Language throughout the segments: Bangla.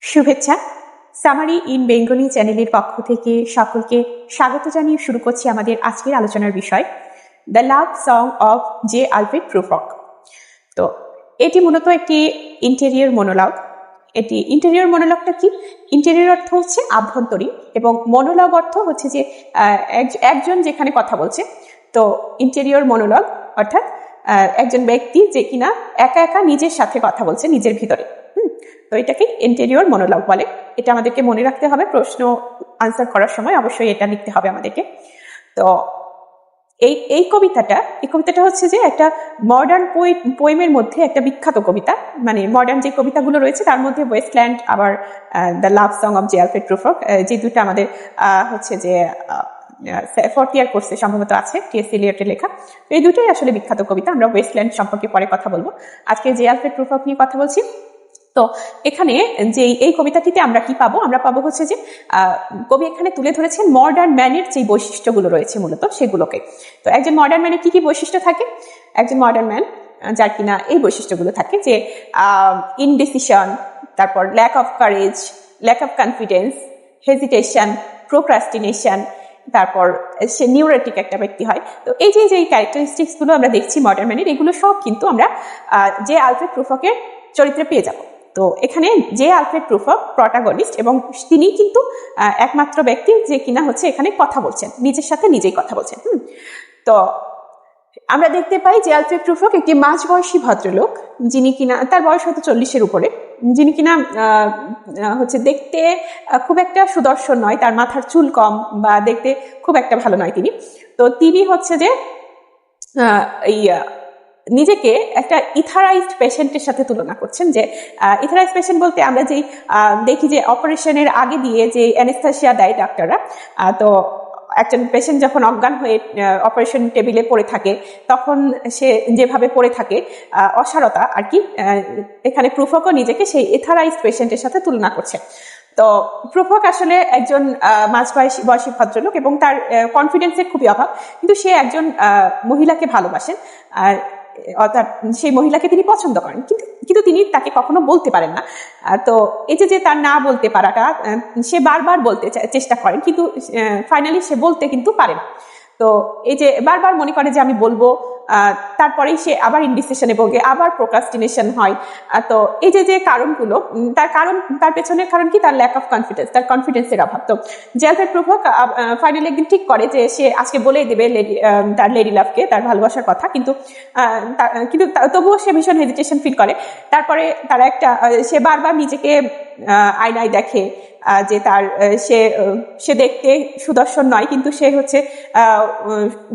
শুভেচ্ছা। সামারি ইন বেঙ্গলি চ্যানেলের পক্ষ থেকে সকলকে স্বাগত জানিয়ে শুরু করছি আমাদের আজকের আলোচনার বিষয়, the love song of J Alfred Prufrock. তো এটি মূলত একটি ইন্টেরিয়র মনোলগ। এটি ইন্টেরিয়র মনোলগটা কি? ইন্টেরিয়র অর্থ হচ্ছে আভ্যন্তরীণ এবং মনোলগ অর্থ হচ্ছে যে একজন যেখানে কথা বলছে। তো ইন্টেরিয়র মনোলগ অর্থাৎ একজন ব্যক্তি যে কিনা একা একা নিজের সাথে কথা বলছে নিজের ভিতরে। তো এটাকে ইন্টেরিয়র মনোলগ বলে। এটা আমাদেরকে মনে রাখতে হবে, প্রশ্ন আনসার করার সময় অবশ্যই এটা লিখতে হবে আমাদেরকে। তো এই কবিতাটা হচ্ছে যে একটা মডার্ন পোয়েমের মধ্যে একটা বিখ্যাত কবিতা। মানে মডার্ন যে কবিতাগুলো রয়েছে তার মধ্যে ওয়েস্টল্যান্ড আবার the love song of J Alfred Prufrock, যে দুটো আমাদের হচ্ছে যে 4th ইয়ার কোর্সে সম্ভবত আছে, টি.এস. এলিয়টের লেখা। এই দুটোই আসলে বিখ্যাত কবিতা। আমরা ওয়েস্টল্যান্ড সম্পর্কে পরে কথা বলবো, আজকে জে আলফ্রেড প্রুফ্রক নিয়ে কথা বলছি। তো এখানে যে এই কবিতাটিতে আমরা কি পাবো? আমরা পাবো হচ্ছে যে কবি এখানে তুলে ধরেছেন মডার্ন ম্যানের যে বৈশিষ্ট্যগুলো রয়েছে মূলত সেগুলোকে। তো একজন মডার্ন ম্যানের কি কি বৈশিষ্ট্য থাকে? একজন মডার্ন ম্যান যার কিনা এই বৈশিষ্ট্যগুলো থাকে, যে ইনডিসিশন, তারপর lack of courage, lack of confidence, hesitation, procrastination, তারপর সে নিউরোটিক একটা ব্যক্তি হয়। তো এই যে ক্যারেক্টারিস্টিক্স গুলো আমরা দেখছি মডার্ন ম্যানের, এগুলো সব কিন্তু আমরা জে আলফ্রেড প্রুফ্রকের চরিত্রে পেয়ে যাব। তো এখানে জে আলফ্রেড প্রুফ্রক প্রটাগনিস্ট এবং তিনি কিন্তু একমাত্র ব্যক্তি যে কিনা হচ্ছে এখানে কথা বলছেন, নিজের সাথে নিজেই কথা বলছেন। তো আমরা দেখতে পাই যে আলফ্রেড প্রুফ্রক একটি মাঝবয়সী ভদ্রলোক, যিনি কিনা তার বয়স হয়তো 40-এর উপরে, যিনি কিনা হচ্ছে দেখতে খুব একটা সুদর্শন নয়, তার মাথার চুল কম বা দেখতে খুব একটা ভালো নয় তিনি। তো তিনি হচ্ছে যে নিজেকে একটা ইথারাইজড পেশেন্টের সাথে তুলনা করছেন। যে ইথারাইজড পেশেন্ট বলতে আমরা যেই দেখি যে অপারেশনের আগে দিয়ে যে অ্যানেস্থেসিয়া দেয় ডাক্তাররা, তো একজন পেশেন্ট যখন অজ্ঞান হয়ে অপারেশন টেবিলে পড়ে থাকে তখন সে যেভাবে পড়ে থাকে অসারতা আর কি, এখানে প্রুফ্রকও নিজেকে সেই ইথারাইজড পেশেন্টের সাথে তুলনা করছে। তো প্রুফ্রক আসলে একজন মাঝবয়সী ভদ্রলোক এবং তার কনফিডেন্সের খুবই অভাব, কিন্তু সে একজন মহিলাকে ভালোবাসেন আর অর্থাৎ সেই মহিলাকে তিনি পছন্দ করেন, কিন্তু তিনি তাকে কখনো বলতে পারেন না। তো এই যে তার না বলতে পারাটা, সে বারবার বলতে চেষ্টা করেন, কিন্তু ফাইনালি সে বলতে কিন্তু পারে না। তো এই যে বারবার মনে করে যে আমি বলবো, তারপরেই সে আবার ইনডিসিশনে ভোগে, আবার প্রোক্রাস্টিনেশন হয়। তো এই যে কারণগুলো, তার পেছনের কারণ কি? তার ল্যাক অফ কনফিডেন্স, তার কনফিডেন্সের অভাব। তো জে আলফ্রেড প্রুফ্রক ফাইনালি একদিন ঠিক করে যে সে আজকে বলেই দেবে তার লেডি লাভকে, তার ভালোবাসার কথা, কিন্তু তবুও সে ভীষণ হেজিটেশন ফিল করে। তারপরে তারা সে বারবার নিজেকে আয়নায় দেখে যে তার সে দেখতে সুদর্শন নয়, কিন্তু সে হচ্ছে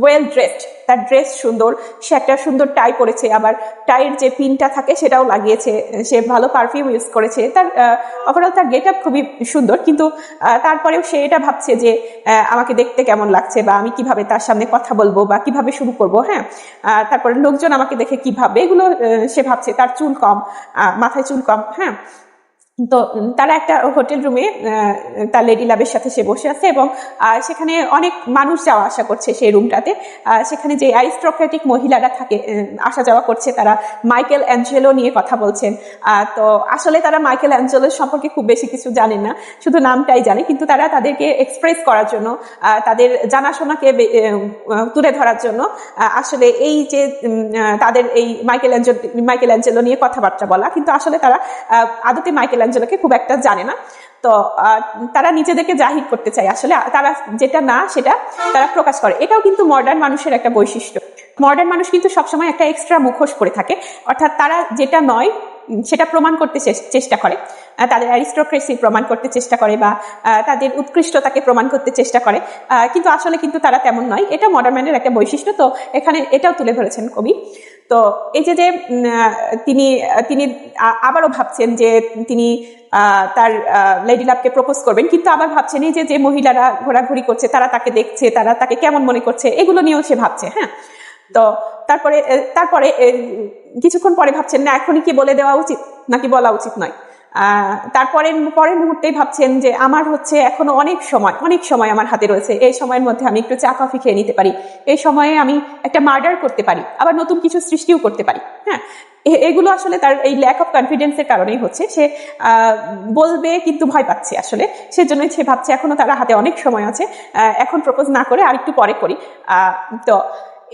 ওয়েল ড্রেসড, তার ড্রেস সুন্দর, সে একটা সুন্দর টাই পরেছে, আবার টাইয়ের যে পিনটা থাকে সেটাও লাগিয়েছে, সে ভালো পারফিউম ইউজ করেছে, তার ওভারঅল তার গেট আপ খুবই সুন্দর। কিন্তু তারপরেও সে এটা ভাবছে যে আমাকে দেখতে কেমন লাগছে, বা আমি কিভাবে তার সামনে কথা বলবো বা কিভাবে শুরু করবো, হ্যাঁ, তারপরে লোকজন আমাকে দেখে কি ভাববে, এগুলো সে ভাবছে। তার চুল কম, মাথায় চুল কম, হ্যাঁ। তো তারা একটা হোটেল রুমে তার লেডি লাভের সাথে সে বসে আছে এবং সেখানে অনেক মানুষ যাওয়া আসা করছে সেই রুমটাতে। সেখানে যে অ্যারিস্টোক্রেটিক মহিলারা থাকে, আসা যাওয়া করছে, তারা মাইকেল অ্যাঞ্জেলো নিয়ে কথা বলছেন। তো আসলে তারা মাইকেল অ্যাঞ্জেলোর সম্পর্কে খুব বেশি কিছু জানেন না, শুধু নামটাই জানে, কিন্তু তারা তাদেরকে এক্সপ্রেস করার জন্য, তাদের জানাশোনাকে তুলে ধরার জন্য আসলে এই যে তাদের এই মাইকেল অ্যাঞ্জেলো নিয়ে কথাবার্তা বলা, কিন্তু আসলে তারা আদতে মাইকেল অ্যাঞ্জেলোকে খুব একটা জানে না। তো তারা নিজেদেরকে জাহির করতে চায়, আসলে তারা যেটা না সেটা তারা প্রকাশ করে। এটাও কিন্তু মডার্ন মানুষের একটা বৈশিষ্ট্য। মডার্ন মানুষ কিন্তু সবসময় একটা এক্সট্রা মুখোশ পরে থাকে, অর্থাৎ তারা যেটা নয় সেটা প্রমাণ করতে চেষ্টা করে, তাদের অ্যারিস্টোক্রেসি প্রমাণ করতে চেষ্টা করে বা তাদের উৎকৃষ্টতাকে প্রমাণ করতে চেষ্টা করে, কিন্তু আসলে কিন্তু তারা তেমন নয়। এটা মডার্ন ম্যানের একটা বৈশিষ্ট্য। তো এখানে এটাও তুলে ধরেছেন কবি। তো এই যে তিনি আবারও ভাবছেন যে তিনি তার লেডি লাভকে প্রপোজ করবেন, কিন্তু আবার ভাবছেন এই যে মহিলারা ঘোরাঘুরি করছে, তারা তাকে দেখছে, তারা তাকে কেমন মনে করছে, এগুলো নিয়েও সে ভাবছে, হ্যাঁ। তো তারপরে কিছুক্ষণ পরে ভাবছেন না এখনই কি বলে দেওয়া উচিত নাকি বলা উচিত নয়। তারপরে পরের মুহূর্তেই ভাবছেন যে আমার হচ্ছে এখনো অনেক সময় আমার হাতে রয়েছে, এই সময়ের মধ্যে আমি একটু চা কফি খেয়ে নিতে পারি, এই সময়ে আমি একটা মার্ডার করতে পারি, আবার নতুন কিছু সৃষ্টিও করতে পারি। হ্যাঁ, এগুলো আসলে তার এই ল্যাক অফ কনফিডেন্সের কারণেই হচ্ছে। সে বলবে কিন্তু ভয় পাচ্ছে আসলে, সেজন্যই সে ভাবছে এখনো তার হাতে অনেক সময় আছে, এখন প্রপোজ না করে আর একটু পরে করি। তো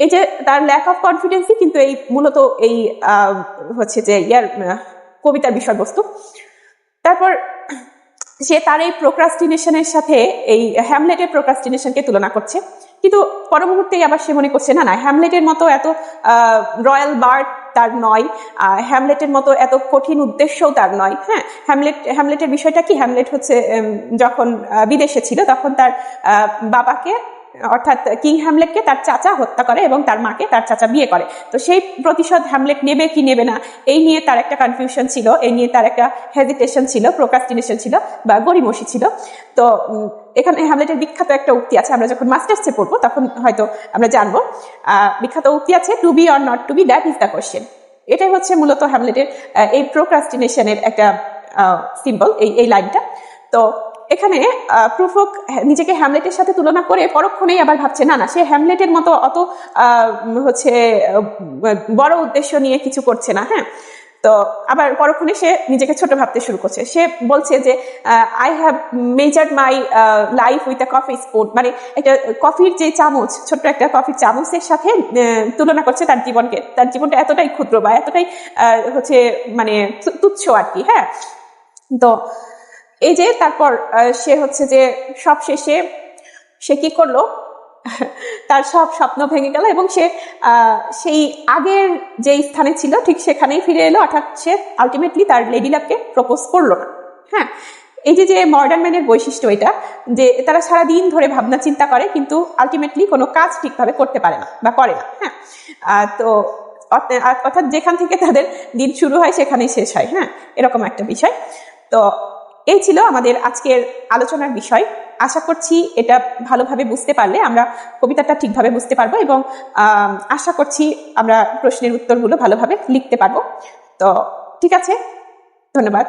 এই যে তার ল্যাক অফ কনফিডেন্সই কিন্তু এই মূলত এই হচ্ছে যে কবিতার বিষয়বস্তু। তারপর সে তার এই প্রোক্রাস্টিনেশনের সাথে এই হ্যামলেটের প্রোক্রাস্টিনেশনকে তুলনা করছে, কিন্তু পর মুহূর্তেই আবার সে মনে করছে না, হ্যামলেটের মতো এত রয়্যাল বার্ড তার নয়, হ্যামলেটের মতো এত কঠিন উদ্দেশ্যও তার নয়। হ্যাঁ, হ্যামলেটের বিষয়টা কি, হ্যামলেট হচ্ছে যখন বিদেশে ছিল তখন তার বাবাকে অর্থাৎ কিং হ্যামলেটকে তার চাচা হত্যা করে এবং তার মাকে তার চাচা বিয়ে করে। তো সেই প্রতিশোধ হ্যামলেট নেবে কি নেবে না, এই নিয়ে তার একটা কনফিউশন ছিল, এই নিয়ে তার একটা হেজিটেশন ছিল, প্রোক্রাস্টিনেশন ছিল বা গড়িমসি ছিল। তো এখানে হ্যামলেটের বিখ্যাত একটা উক্তি আছে, আমরা যখন মাস্টার্সে পড়বো তখন হয়তো আমরা জানবো। বিখ্যাত উক্তি আছে, to be or not to be, that is the question. এটাই হচ্ছে মূলত হ্যামলেটের এই প্রোক্রাস্টিনেশনের একটা সিম্বল, এই লাইনটা। তো এখানে প্রুফ্রক নিজেকে হ্যামলেটের সাথে তুলনা করে পরক্ষণেই আবার ভাবছে না, সে হ্যামলেটের মতো অত হচ্ছে বড় উদ্দেশ্য নিয়ে কিছু করছে না। হ্যাঁ, তো আবার পরক্ষণে সে নিজেকে ছোট ভাবতে শুরু করছে। সে বলছে যে I have measured my life with a coffee spoon, মানে একটা কফির যে চামচ, ছোট্ট একটা কফির চামচের সাথে তুলনা করছে তার জীবনকে। তার জীবনটা এতটাই ক্ষুদ্র বা এতটাই হচ্ছে মানে তুচ্ছ আর কি। হ্যাঁ, তো এই যে তারপর সে হচ্ছে যে সব শেষে সে কি করলো, তার সব স্বপ্ন ভেঙে গেল এবং সে সেই আগের যে স্থানে ছিল ঠিক সেখানেই ফিরে এলো, অর্থাৎ সে আলটিমেটলি তার লেডি লাভকে প্রপোজ করলো না। হ্যাঁ, এই যে মডার্ন ম্যানের বৈশিষ্ট্য এটা, যে তারা সারাদিন ধরে ভাবনা চিন্তা করে কিন্তু আলটিমেটলি কোনো কাজ ঠিকভাবে করতে পারে না বা করে না। হ্যাঁ, তো অর্থাৎ যেখান থেকে তাদের দিন শুরু হয় সেখানেই শেষ হয়। হ্যাঁ, এরকম একটা বিষয়। তো এই ছিল আমাদের আজকের আলোচনার বিষয়। আশা করছি এটা ভালোভাবে বুঝতে পারলে আমরা কবিতাটা ঠিকভাবে বুঝতে পারবো এবং আশা করছি আমরা প্রশ্নের উত্তরগুলো ভালোভাবে লিখতে পারবো। তো ঠিক আছে, ধন্যবাদ।